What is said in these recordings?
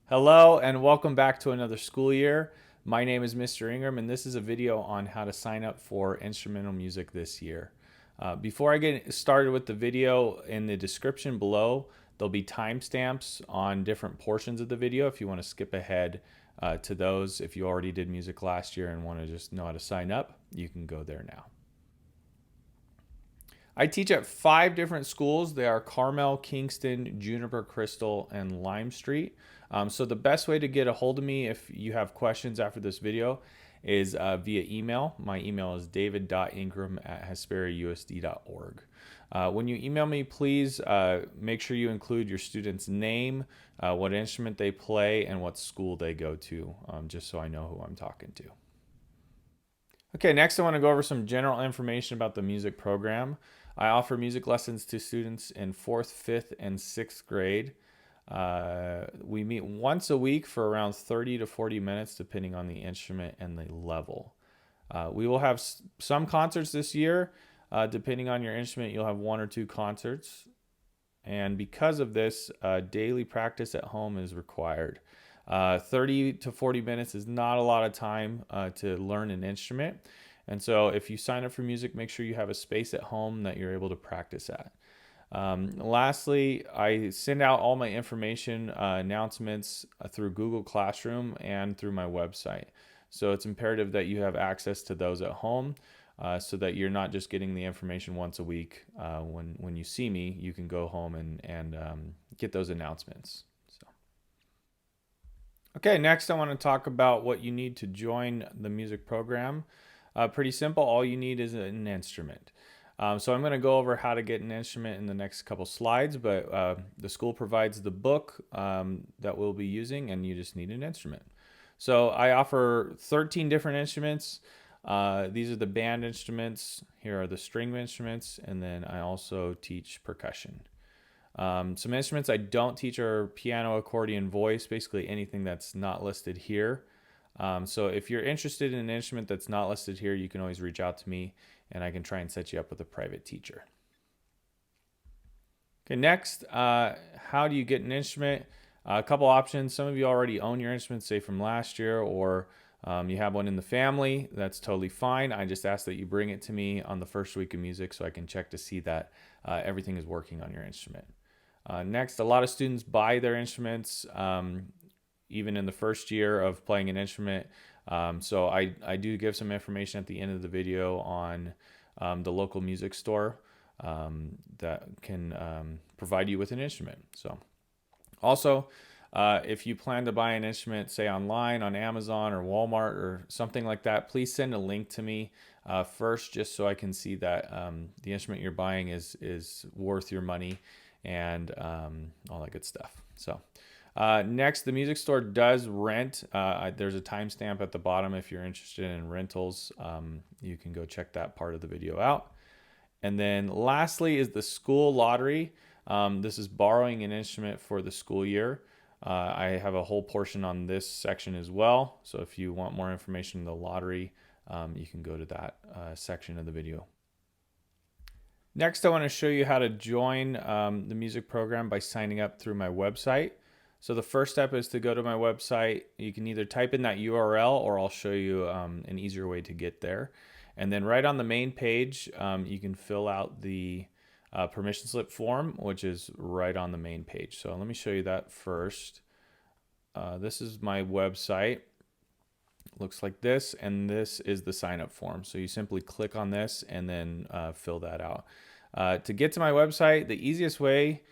Hello and welcome back to another school year. My name is Mr. Ingram and this is a video on how to sign up for instrumental music this year. Before I get started with the video, in the description below there'll be timestamps on different portions of the video if you want to skip ahead to those. If you already did music last year and want to just know how to sign up, you can go there now. I teach at 5 different schools. They are Carmel, Kingston, Juniper, Crystal, and Lime Street. So the best way to get a hold of me if you have questions after this video is via email. My email is david.ingram@hesperiausd.org. When you email me, please make sure you include your student's name, what instrument they play, and what school they go to, just so I know who I'm talking to. Okay, next I want to go over some general information about the music program. I offer music lessons to students in 4th, 5th, and 6th grade. We meet once a week for around 30 to 40 minutes depending on the instrument and the level. We will have some concerts this year. Depending on your instrument, you'll have 1 or 2 concerts. And because of this, daily practice at home is required. 30 to 40 minutes is not a lot of time to learn an instrument. And so if you sign up for music, make sure you have a space at home that you're able to practice at. Lastly, I send out all my information announcements through Google Classroom and through my website. So it's imperative that you have access to those at home so that you're not just getting the information once a week. When you see me, you can go home and get those announcements. Okay, next I want to talk about what you need to join the music program. Pretty simple. All you need is an instrument. So I'm going to go over how to get an instrument in the next couple slides, but the school provides the book that we'll be using, and you just need an instrument. So I offer 13 different instruments. These are the band instruments. Here are the string instruments, and then I also teach percussion. Some instruments I don't teach are piano, accordion, voice, basically anything that's not listed here. So if you're interested in an instrument that's not listed here, you can always reach out to me and I can try and set you up with a private teacher. Okay, next, how do you get an instrument? A couple options. Some of you already own your instruments, say from last year, or you have one in the family. That's totally fine. I just ask that you bring it to me on the first week of music so I can check to see that everything is working on your instrument. Next, a lot of students buy their instruments even in the first year of playing an instrument. So I do give some information at the end of the video on the local music store that can provide you with an instrument. So also, if you plan to buy an instrument, say online on Amazon or Walmart or something like that, please send a link to me first, just so I can see that the instrument you're buying is worth your money and all that good stuff. So next, the music store does rent. There's a timestamp at the bottom if you're interested in rentals. You can go check that part of the video out. And then lastly is the school lottery. This is borrowing an instrument for the school year. I have a whole portion on this section as well. So if you want more information on the lottery, you can go to that section of the video. Next, I want to show you how to join the music program by signing up through my website. So the first step is to go to my website. You can either type in that URL or I'll show you an easier way to get there. And then right on the main page, you can fill out the permission slip form, which is right on the main page. So let me show you that first. This is my website. Looks like this, and this is the sign up form. So you simply click on this and then fill that out. To get to my website, the easiest way,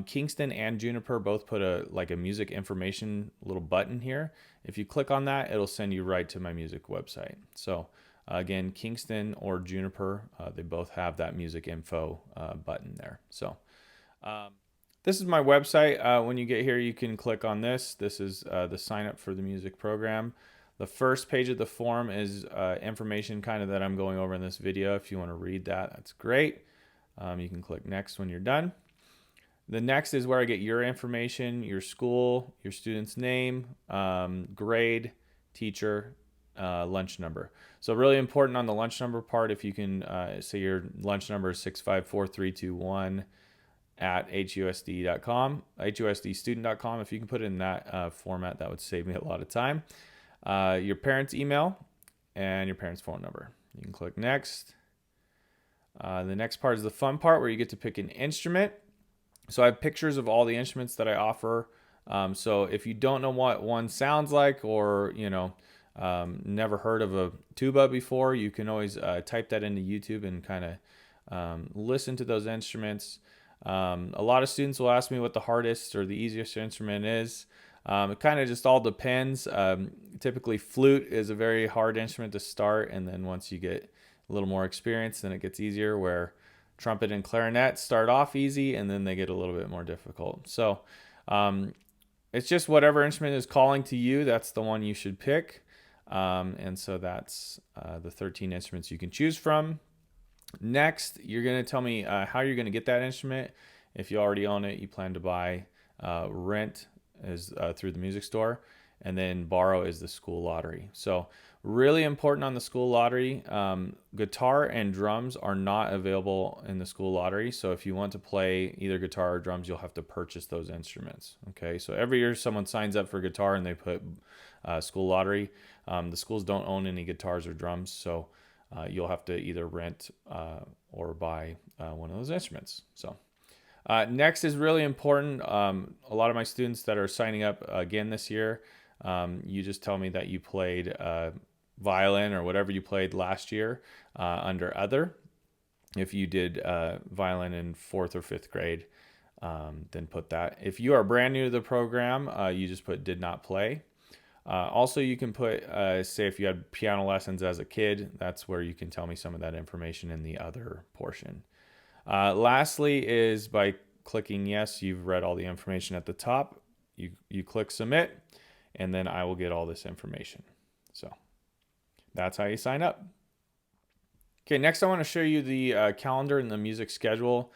Kingston and Juniper both put a music information little button here. If you click on that, it'll send you right to my music website. So again, Kingston or Juniper, they both have that music info button there. So this is my website. When you get here, you can click on this. This is the sign up for the music program. The first page of the form is information kind of that I'm going over in this video. If you want to read that, that's great. You can click next when you're done. The next is where I get your information, your school, your student's name, grade, teacher, lunch number. So really important on the lunch number part, if you can say your lunch number is 654321 at husdstudent.com. If you can put it in that format, that would save me a lot of time. Your parents' email and your parents' phone number. You can click next. The next part is the fun part where you get to pick an instrument. So I have pictures of all the instruments that I offer. So if you don't know what one sounds like, or never heard of a tuba before, you can always type that into YouTube and kind of listen to those instruments. A lot of students will ask me what the hardest or the easiest instrument is. It kind of just all depends. Typically, flute is a very hard instrument to start, and then once you get a little more experience, then it gets easier, where trumpet and clarinet start off easy, and then they get a little bit more difficult. So it's just whatever instrument is calling to you, that's the one you should pick. And so that's the 13 instruments you can choose from. Next, you're going to tell me how you're going to get that instrument. If you already own it, you plan to buy. Rent is through the music store, and then borrow is the school lottery. So really important on the school lottery, guitar and drums are not available in the school lottery. So if you want to play either guitar or drums, you'll have to purchase those instruments. Okay, so every year someone signs up for guitar and they put school lottery. The schools don't own any guitars or drums, so you'll have to either rent or buy one of those instruments. So next is really important. A lot of my students that are signing up again this year, you just tell me that you played violin or whatever you played last year under other. If you did violin in 4th or 5th grade, then put that. If you are brand new to the program, you just put did not play. Also, you can put, say if you had piano lessons as a kid, that's where you can tell me some of that information in the other portion. Lastly is by clicking yes, you've read all the information at the top. You click submit, and then I will get all this information. So that's how you sign up. Okay, next I want to show you the calendar and the music schedule.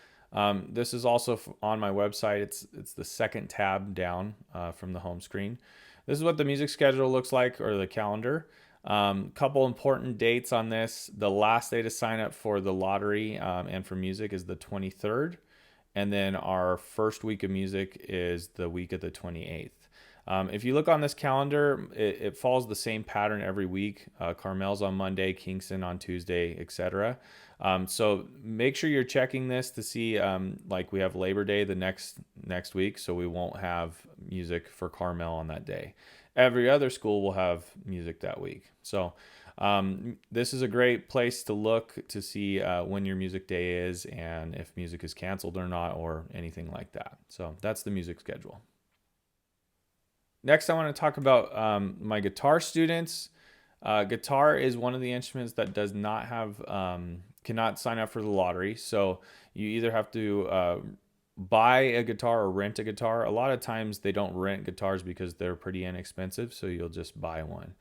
This is also on my website. It's the second tab down from the home screen. This is what the music schedule looks like, or the calendar. Couple important dates on this. The last day to sign up for the lottery and for music is the 23rd. And then our first week of music is the week of the 28th. If you look on this calendar, it follows the same pattern every week. Carmel's on Monday, Kingston on Tuesday, etc. So make sure you're checking this to see, like we have Labor Day the next week, so we won't have music for Carmel on that day. Every other school will have music that week. So this is a great place to look to see when your music day is and if music is canceled or not, or anything like that. So that's the music schedule. Next, I want to talk about my guitar students. Guitar is one of the instruments that does not have, cannot sign up for the lottery. So you either have to buy a guitar or rent a guitar. A lot of times they don't rent guitars because they're pretty inexpensive, so you'll just buy one.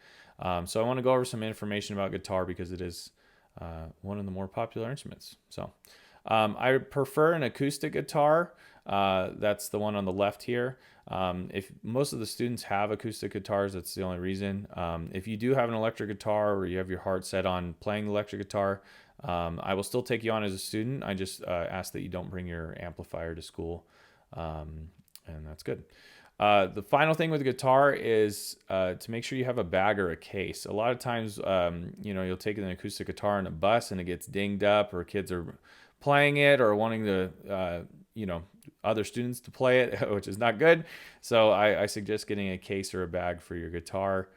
So I want to go over some information about guitar because it is one of the more popular instruments. So I prefer an acoustic guitar. That's the one on the left here. If most of the students have acoustic guitars, that's the only reason. If you do have an electric guitar, or you have your heart set on playing the electric guitar, I will still take you on as a student. I just ask that you don't bring your amplifier to school, and that's good. The final thing with the guitar is to make sure you have a bag or a case. A lot of times, you'll take an acoustic guitar on a bus and it gets dinged up, or kids are playing it or wanting to, other students to play it, which is not good. So I suggest getting a case or a bag for your guitar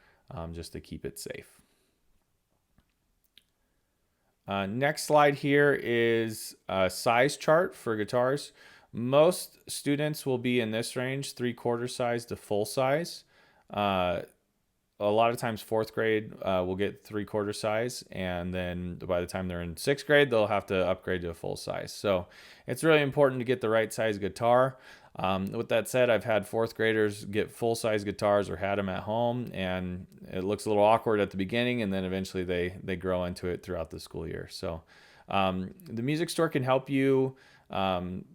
just to keep it safe. Next slide here is a size chart for guitars. Most students will be in this range, 3/4 size to full size. A lot of times 4th grade will get 3/4 size, and then by the time they're in 6th grade, they'll have to upgrade to a full size. So it's really important to get the right size guitar. With that said, I've had 4th graders get full size guitars or had them at home, and it looks a little awkward at the beginning, and then eventually they grow into it throughout the school year. So the music store can help you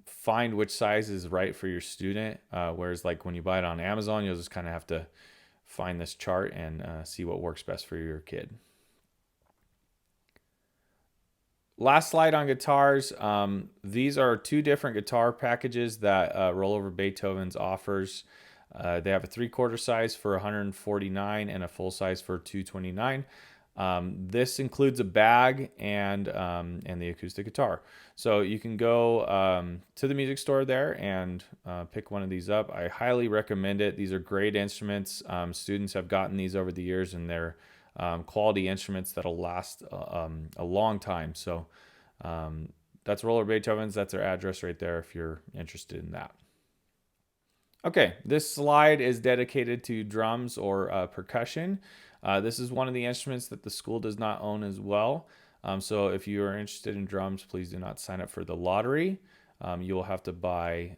find which size is right for your student, whereas like when you buy it on Amazon, you'll just kind of have to find this chart and see what works best for your kid. Last slide on guitars. These are two different guitar packages that Rollover Beethoven's offers. They have a 3/4 size for 149 and a full size for 229. This includes a bag and the acoustic guitar. So you can go to the music store there and pick one of these up. I highly recommend it. These are great instruments. Students have gotten these over the years, and they're quality instruments that'll last a long time. So that's Roller Beethoven's. That's their address right there if you're interested in that. Okay, this slide is dedicated to drums or percussion. This is one of the instruments that the school does not own as well. So if you are interested in drums, please do not sign up for the lottery. You will have to buy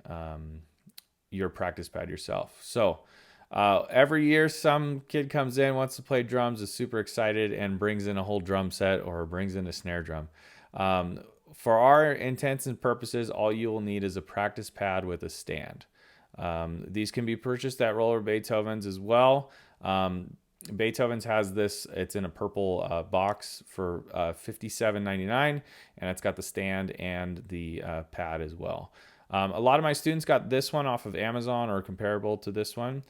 your practice pad yourself. So every year some kid comes in, wants to play drums, is super excited, and brings in a whole drum set or brings in a snare drum. For our intents and purposes, all you will need is a practice pad with a stand. These can be purchased at Roller Beethoven's as well. Beethoven's has this, it's in a purple box for $57.99, and it's got the stand and the pad as well. A lot of my students got this one off of Amazon or comparable to this one,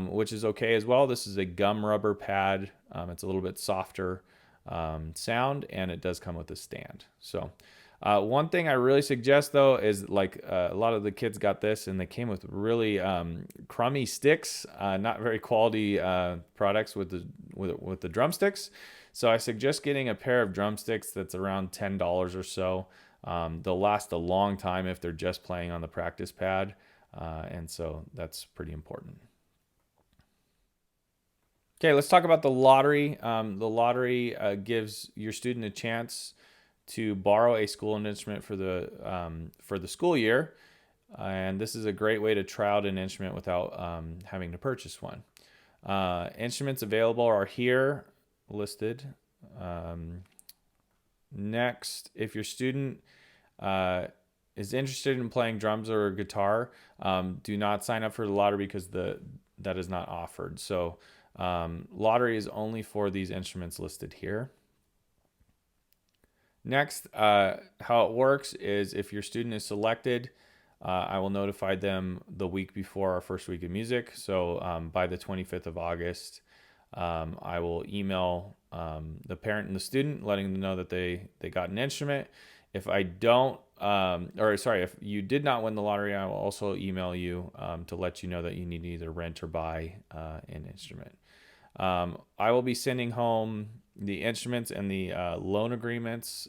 which is okay as well. This is a gum rubber pad. It's a little bit softer sound, and it does come with a stand. So one thing I really suggest though is like a lot of the kids got this and they came with really crummy sticks, not very quality products with the drumsticks. So I suggest getting a pair of drumsticks that's around $10 or so. They'll last a long time if they're just playing on the practice pad, and so that's pretty important. Okay, let's talk about the lottery. The lottery gives your student a chance to borrow a school instrument for the school year, and this is a great way to try out an instrument without having to purchase one. Instruments available are here listed. Next, if your student is interested in playing drums or guitar, do not sign up for the lottery because that is not offered. So lottery is only for these instruments listed here. Next, how it works is if your student is selected, I will notify them the week before our first week of music. So by the 25th of August, I will email the parent and the student, letting them know that they got an instrument. If I don't, if you did not win the lottery, I will also email you to let you know that you need to either rent or buy an instrument. I will be sending home the instruments and the loan agreements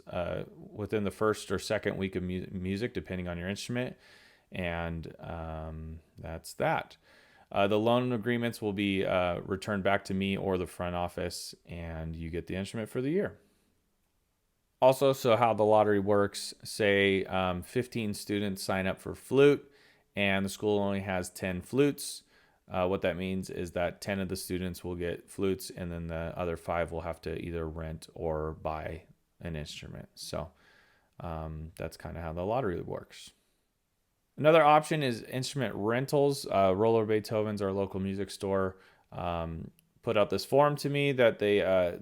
within the first or second week of music, depending on your instrument. And that's that. The loan agreements will be returned back to me or the front office, and you get the instrument for the year. Also, so how the lottery works, say 15 students sign up for flute, and the school only has 10 flutes. What that means is that 10 of the students will get flutes, and then the other 5 will have to either rent or buy an instrument. So that's kind of how the lottery works. Another option is instrument rentals. Roller Beethoven's, our local music store, put out this form to me that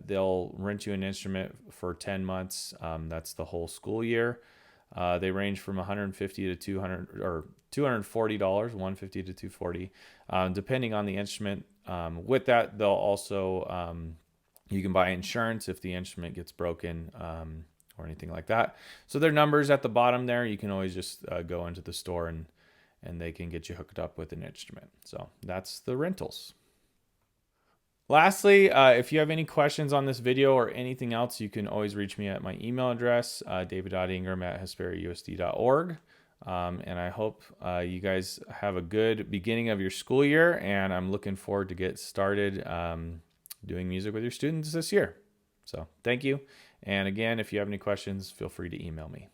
they'll rent you an instrument for 10 months. That's the whole school year. They range from $150 to $200 or $240, $150 to $240, depending on the instrument. With that, they'll also you can buy insurance if the instrument gets broken or anything like that. So their numbers at the bottom there. You can always just go into the store and they can get you hooked up with an instrument. So that's the rentals. Lastly, if you have any questions on this video or anything else, you can always reach me at my email address, david.ingram@hesperiausd.org. And I hope you guys have a good beginning of your school year, and I'm looking forward to get started doing music with your students this year. So thank you. And again, if you have any questions, feel free to email me.